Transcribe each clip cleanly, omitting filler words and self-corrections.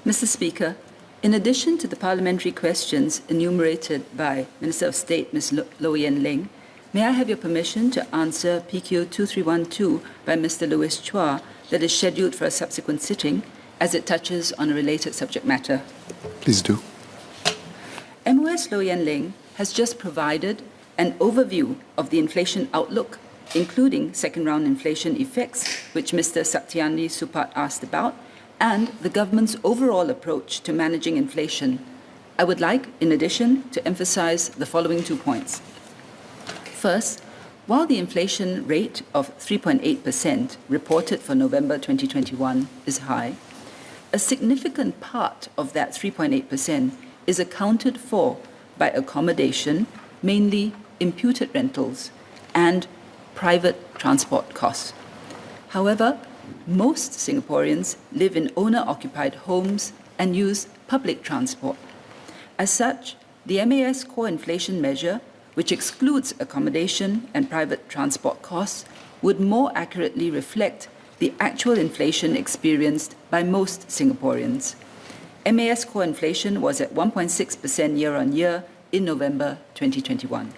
Mr. Speaker, in addition to the parliamentary questions enumerated by Minister of State Ms. Low Yen Ling, may I have your permission to answer PQ 2312 by Mr. Louis Chua that is scheduled for a subsequent sitting as it touches on a related subject matter? Please do. MOS Low Yen Ling has just provided an overview of the inflation outlook, including second-round inflation effects, which Mr. Satyani Supat asked about, and the government's overall approach to managing inflation. I would like, in addition, to emphasize the following 2 points. First, while the inflation rate of 3.8% reported for November 2021 is high, a significant part of that 3.8% is accounted for by accommodation, mainly imputed rentals, and private transport costs. However, most Singaporeans live in owner-occupied homes and use public transport. As such, the MAS core inflation measure, which excludes accommodation and private transport costs, would more accurately reflect the actual inflation experienced by most Singaporeans. MAS core inflation was at 1.6% year-on-year in November 2021.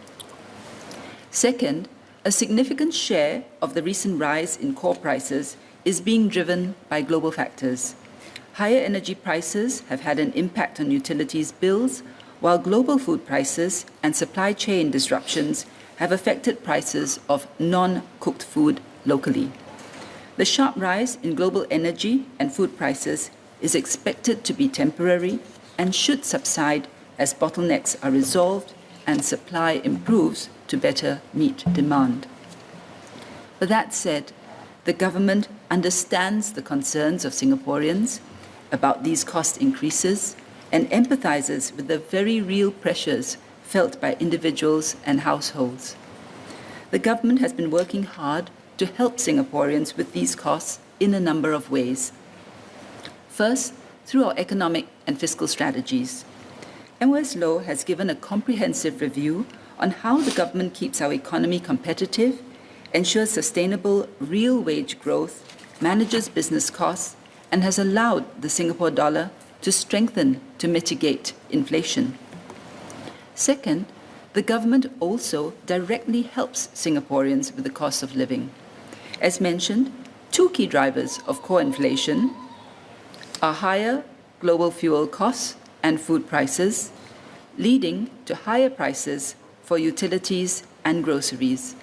Second, a significant share of the recent rise in core prices is being driven by global factors. Higher energy prices have had an impact on utilities bills, while global food prices and supply chain disruptions have affected prices of non-cooked food locally. The sharp rise in global energy and food prices is expected to be temporary and should subside as bottlenecks are resolved and supply improves to better meet demand. But that said, the government understands the concerns of Singaporeans about these cost increases and empathizes with the very real pressures felt by individuals and households. The government has been working hard to help Singaporeans with these costs in a number of ways. First, through our economic and fiscal strategies. MOS Low has given a comprehensive review on how the government keeps our economy competitive, ensures sustainable real wage growth, manages business costs, and has allowed the Singapore dollar to strengthen to mitigate inflation. Second, the government also directly helps Singaporeans with the cost of living. As mentioned, 2 key drivers of core inflation are higher global fuel costs and food prices, leading to higher prices for utilities and groceries.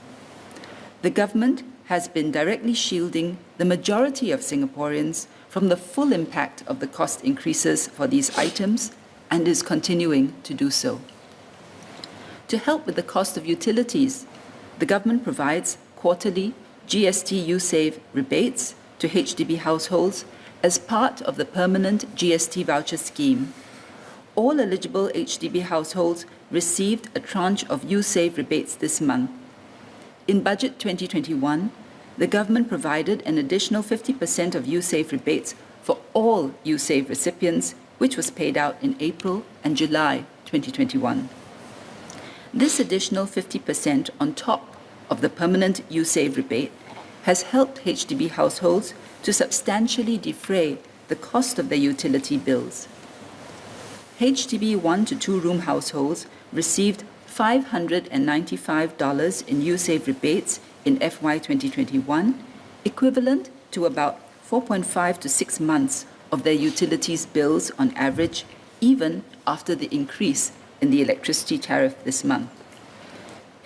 The government has been directly shielding the majority of Singaporeans from the full impact of the cost increases for these items and is continuing to do so. To help with the cost of utilities, the government provides quarterly GST U-Save rebates to HDB households as part of the permanent GST voucher scheme. All eligible HDB households received a tranche of U-Save rebates this month. In Budget 2021, the government provided an additional 50% of U-Save rebates for all U-Save recipients, which was paid out in April and July 2021. This additional 50% on top of the permanent U-Save rebate has helped HDB households to substantially defray the cost of their utility bills. HDB 1 to 2 room households received $595 in U-Save rebates in FY 2021, equivalent to about 4.5 to 6 months of their utilities bills on average, even after the increase in the electricity tariff this month.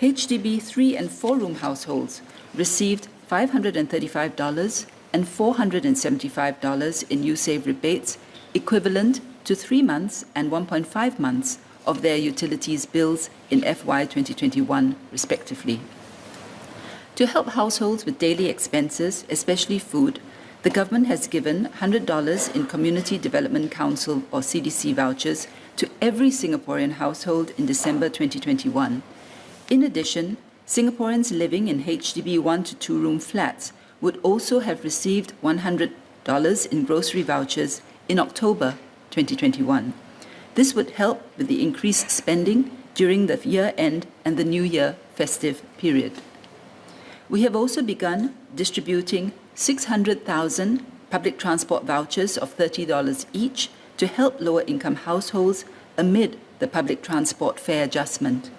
HDB 3 and 4 room households received $535 and $475 in U-Save rebates, equivalent to 3 months and 1.5 months of their utilities bills in FY 2021, respectively. To help households with daily expenses, especially food, the government has given $100 in Community Development Council or CDC vouchers to every Singaporean household in December 2021. In addition, Singaporeans living in HDB 1 to 2 room flats would also have received $100 in grocery vouchers in October 2021. This would help with the increased spending during the year-end and the New Year festive period. We have also begun distributing 600,000 public transport vouchers of $30 each to help lower-income households amid the public transport fare adjustment.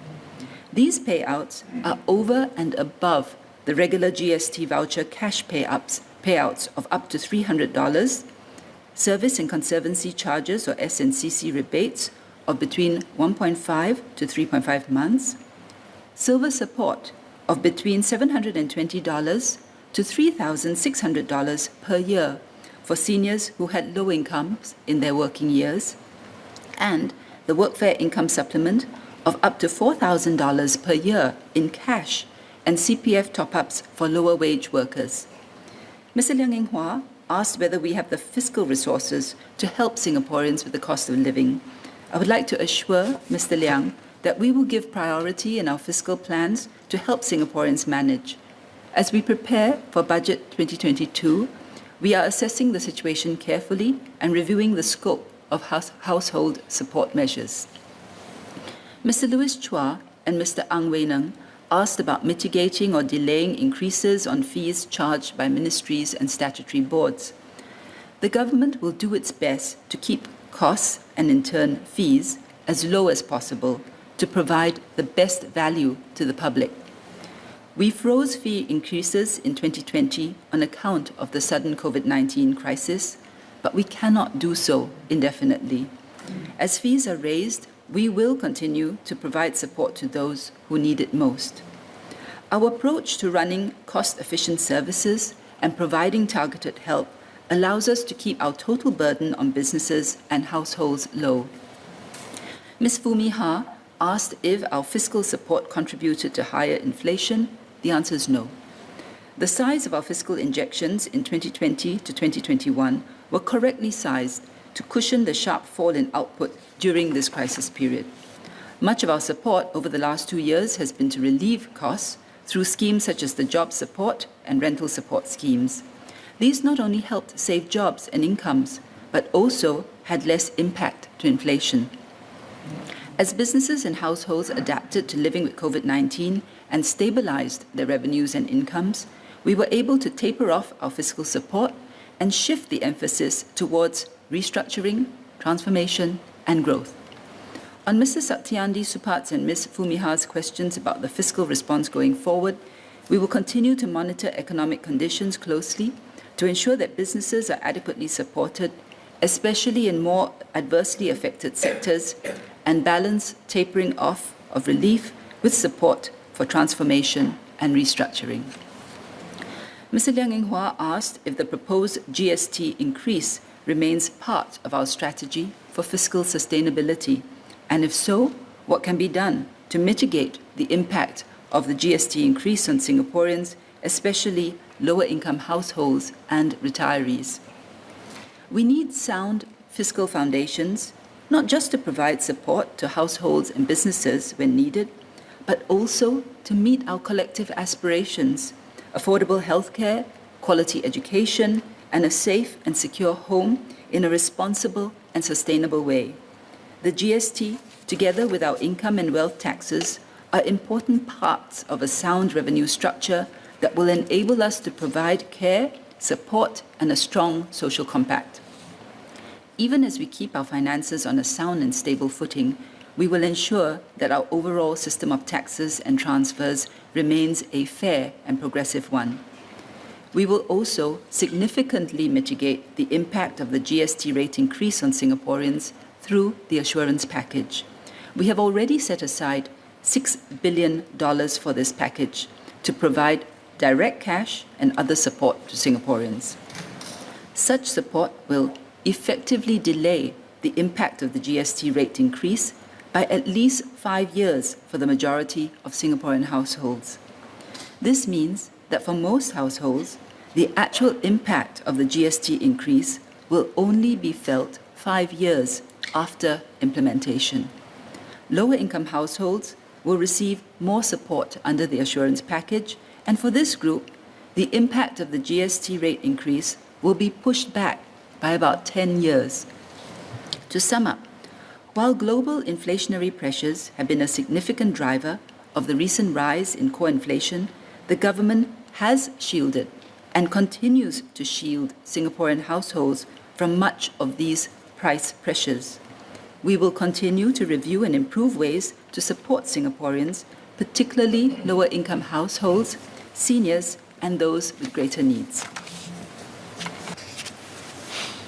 These payouts are over and above the regular GST voucher cash payouts of up to $300, service and conservancy charges or S&CC rebates of between 1.5 to 3.5 months, silver support of between $720 to $3,600 per year for seniors who had low incomes in their working years, and the workfare income supplement of up to $4,000 per year in cash and CPF top-ups for lower wage workers. Mr. Liang Eng Hwa asked whether we have the fiscal resources to help Singaporeans with the cost of living. I would like to assure Mr. Liang that we will give priority in our fiscal plans to help Singaporeans manage. As we prepare for Budget 2022, we are assessing the situation carefully and reviewing the scope of household support measures. Mr. Louis Chua and Mr. Ang Wei Neng asked about mitigating or delaying increases on fees charged by ministries and statutory boards. The government will do its best to keep costs and in turn fees as low as possible to provide the best value to the public. We froze fee increases in 2020 on account of the sudden COVID-19 crisis, but we cannot do so indefinitely. As fees are raised, we will continue to provide support to those who need it most. Our approach to running cost-efficient services and providing targeted help allows us to keep our total burden on businesses and households low. Ms. Fumi Ha asked if our fiscal support contributed to higher inflation. The answer is no. The size of our fiscal injections in 2020 to 2021 were correctly sized to cushion the sharp fall in output during this crisis period. Much of our support over the last 2 years has been to relieve costs through schemes such as the job support and rental support schemes. These not only helped save jobs and incomes, but also had less impact to inflation. As businesses and households adapted to living with COVID-19 and stabilized their revenues and incomes, we were able to taper off our fiscal support and shift the emphasis towards restructuring, transformation, and growth. On Mr. Satyandi Supat's and Ms. Fumiha's questions about the fiscal response going forward, we will continue to monitor economic conditions closely to ensure that businesses are adequately supported, especially in more adversely affected sectors, and balance tapering off of relief with support for transformation and restructuring. Mr. Liang Eng Hwa asked if the proposed GST increase remains part of our strategy for fiscal sustainability, and if so, what can be done to mitigate the impact of the GST increase on Singaporeans, especially lower-income households and retirees. We need sound fiscal foundations, not just to provide support to households and businesses when needed, but also to meet our collective aspirations: affordable healthcare, quality education, and a safe and secure home in a responsible and sustainable way. The GST, together with our income and wealth taxes, are important parts of a sound revenue structure that will enable us to provide care, support, and a strong social compact. Even as we keep our finances on a sound and stable footing, we will ensure that our overall system of taxes and transfers remains a fair and progressive one. We will also significantly mitigate the impact of the GST rate increase on Singaporeans through the assurance package. We have already set aside $6 billion for this package to provide direct cash and other support to Singaporeans. Such support will effectively delay the impact of the GST rate increase by at least 5 years for the majority of Singaporean households. This means that for most households, the actual impact of the GST increase will only be felt 5 years after implementation. Lower-income households will receive more support under the assurance package, and for this group, the impact of the GST rate increase will be pushed back by about 10 years. To sum up, while global inflationary pressures have been a significant driver of the recent rise in core inflation, the government has shielded and continues to shield Singaporean households from much of these price pressures. We will continue to review and improve ways to support Singaporeans, particularly lower-income households, seniors, and those with greater needs.